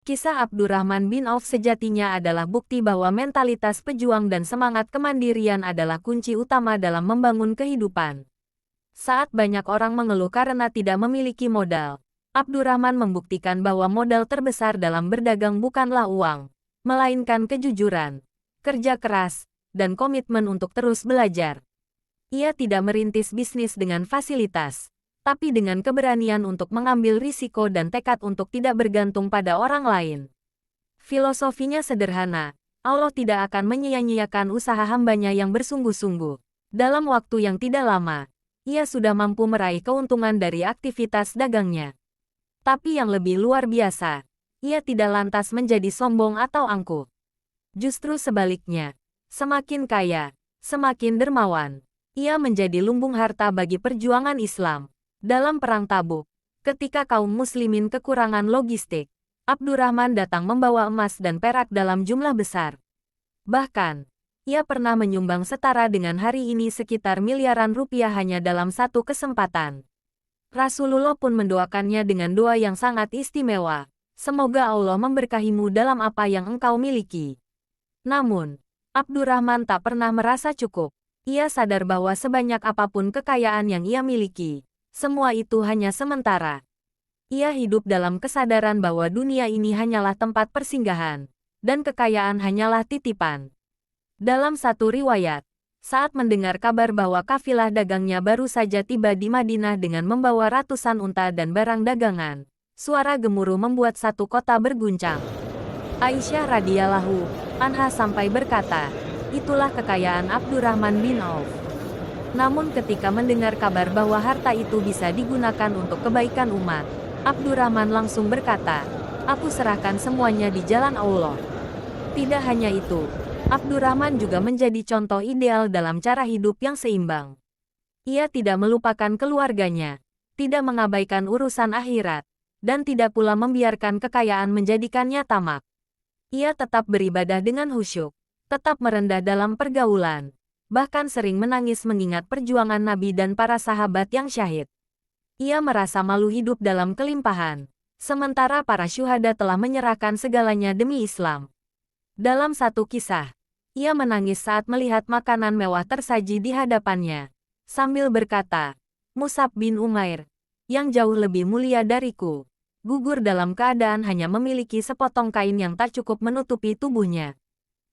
Kisah Abdurrahman bin Auf sejatinya adalah bukti bahwa mentalitas pejuang dan semangat kemandirian adalah kunci utama dalam membangun kehidupan. Saat banyak orang mengeluh karena tidak memiliki modal, Abdurrahman membuktikan bahwa modal terbesar dalam berdagang bukanlah uang, melainkan kejujuran, kerja keras, dan komitmen untuk terus belajar. Ia tidak merintis bisnis dengan fasilitas, tapi dengan keberanian untuk mengambil risiko dan tekad untuk tidak bergantung pada orang lain. Filosofinya sederhana, Allah tidak akan menyia-nyiakan usaha hambanya yang bersungguh-sungguh. Dalam waktu yang tidak lama, ia sudah mampu meraih keuntungan dari aktivitas dagangnya. Tapi yang lebih luar biasa, ia tidak lantas menjadi sombong atau angkuh. Justru sebaliknya, semakin kaya, semakin dermawan. Ia menjadi lumbung harta bagi perjuangan Islam. Dalam Perang Tabuk, ketika kaum muslimin kekurangan logistik, Abdurrahman datang membawa emas dan perak dalam jumlah besar. Bahkan, ia pernah menyumbang setara dengan hari ini sekitar miliaran rupiah hanya dalam satu kesempatan. Rasulullah pun mendoakannya dengan doa yang sangat istimewa. Semoga Allah memberkahimu dalam apa yang engkau miliki. Namun, Abdurrahman tak pernah merasa cukup. Ia sadar bahwa sebanyak apapun kekayaan yang ia miliki, semua itu hanya sementara. Ia hidup dalam kesadaran bahwa dunia ini hanyalah tempat persinggahan, dan kekayaan hanyalah titipan. Dalam satu riwayat, saat mendengar kabar bahwa kafilah dagangnya baru saja tiba di Madinah dengan membawa ratusan unta dan barang dagangan, suara gemuruh membuat satu kota berguncang. Aisyah radhiyallahu anha sampai berkata, "Itulah kekayaan Abdurrahman bin Auf." Namun ketika mendengar kabar bahwa harta itu bisa digunakan untuk kebaikan umat, Abdurrahman langsung berkata, "Aku serahkan semuanya di jalan Allah." Tidak hanya itu, Abdurrahman juga menjadi contoh ideal dalam cara hidup yang seimbang. Ia tidak melupakan keluarganya, tidak mengabaikan urusan akhirat, dan tidak pula membiarkan kekayaan menjadikannya tamak. Ia tetap beribadah dengan khusyuk, tetap merendah dalam pergaulan, bahkan sering menangis mengingat perjuangan Nabi dan para sahabat yang syahid. Ia merasa malu hidup dalam kelimpahan, sementara para syuhada telah menyerahkan segalanya demi Islam. Dalam satu kisah, ia menangis saat melihat makanan mewah tersaji di hadapannya, sambil berkata, "Mus'ab bin Umair, yang jauh lebih mulia dariku, gugur dalam keadaan hanya memiliki sepotong kain yang tak cukup menutupi tubuhnya.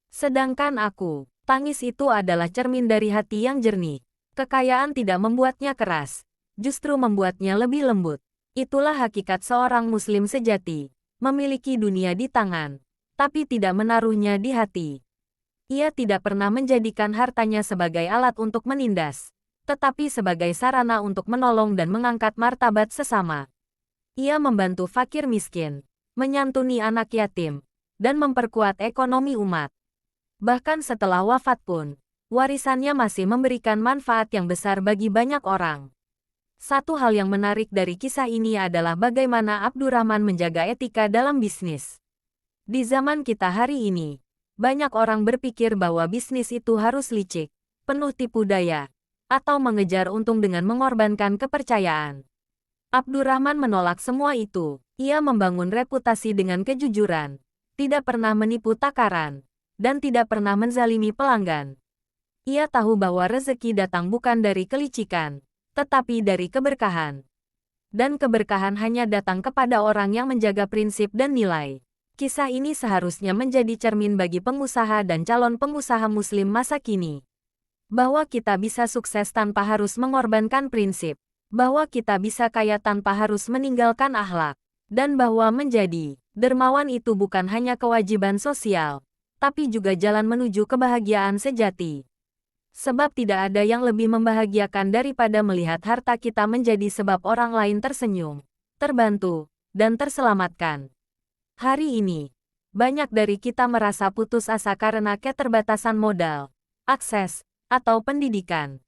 Sedangkan aku..." Tangis itu adalah cermin dari hati yang jernih. Kekayaan tidak membuatnya keras, justru membuatnya lebih lembut. Itulah hakikat seorang muslim sejati, memiliki dunia di tangan, tapi tidak menaruhnya di hati. Ia tidak pernah menjadikan hartanya sebagai alat untuk menindas, tetapi sebagai sarana untuk menolong dan mengangkat martabat sesama. Ia membantu fakir miskin, menyantuni anak yatim, dan memperkuat ekonomi umat. Bahkan setelah wafat pun, warisannya masih memberikan manfaat yang besar bagi banyak orang. Satu hal yang menarik dari kisah ini adalah bagaimana Abdurrahman menjaga etika dalam bisnis. Di zaman kita hari ini, banyak orang berpikir bahwa bisnis itu harus licik, penuh tipu daya, atau mengejar untung dengan mengorbankan kepercayaan. Abdurrahman menolak semua itu. Ia membangun reputasi dengan kejujuran, tidak pernah menipu takaran, dan tidak pernah menzalimi pelanggan. Ia tahu bahwa rezeki datang bukan dari kelicikan, tetapi dari keberkahan. Dan keberkahan hanya datang kepada orang yang menjaga prinsip dan nilai. Kisah ini seharusnya menjadi cermin bagi pengusaha dan calon pengusaha muslim masa kini. Bahwa kita bisa sukses tanpa harus mengorbankan prinsip. Bahwa kita bisa kaya tanpa harus meninggalkan akhlak. Dan bahwa menjadi dermawan itu bukan hanya kewajiban sosial, tapi juga jalan menuju kebahagiaan sejati. Sebab tidak ada yang lebih membahagiakan daripada melihat harta kita menjadi sebab orang lain tersenyum, terbantu, dan terselamatkan. Hari ini, banyak dari kita merasa putus asa karena keterbatasan modal, akses, atau pendidikan.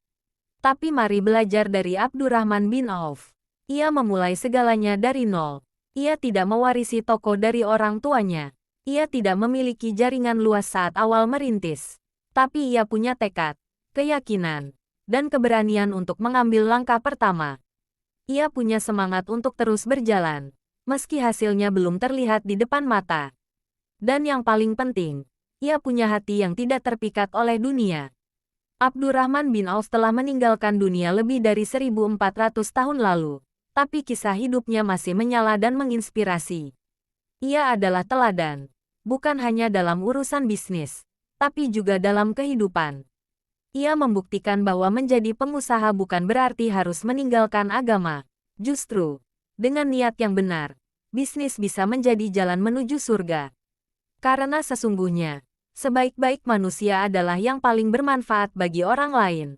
Tapi mari belajar dari Abdurrahman bin Auf. Ia memulai segalanya dari nol. Ia tidak mewarisi toko dari orang tuanya. Ia tidak memiliki jaringan luas saat awal merintis, tapi ia punya tekad, keyakinan, dan keberanian untuk mengambil langkah pertama. Ia punya semangat untuk terus berjalan, meski hasilnya belum terlihat di depan mata. Dan yang paling penting, ia punya hati yang tidak terpikat oleh dunia. Abdurrahman bin Auf telah meninggalkan dunia lebih dari 1400 tahun lalu, tapi kisah hidupnya masih menyala dan menginspirasi. Ia adalah teladan, bukan hanya dalam urusan bisnis, tapi juga dalam kehidupan. Ia membuktikan bahwa menjadi pengusaha bukan berarti harus meninggalkan agama. Justru, dengan niat yang benar, bisnis bisa menjadi jalan menuju surga. Karena sesungguhnya, sebaik-baik manusia adalah yang paling bermanfaat bagi orang lain.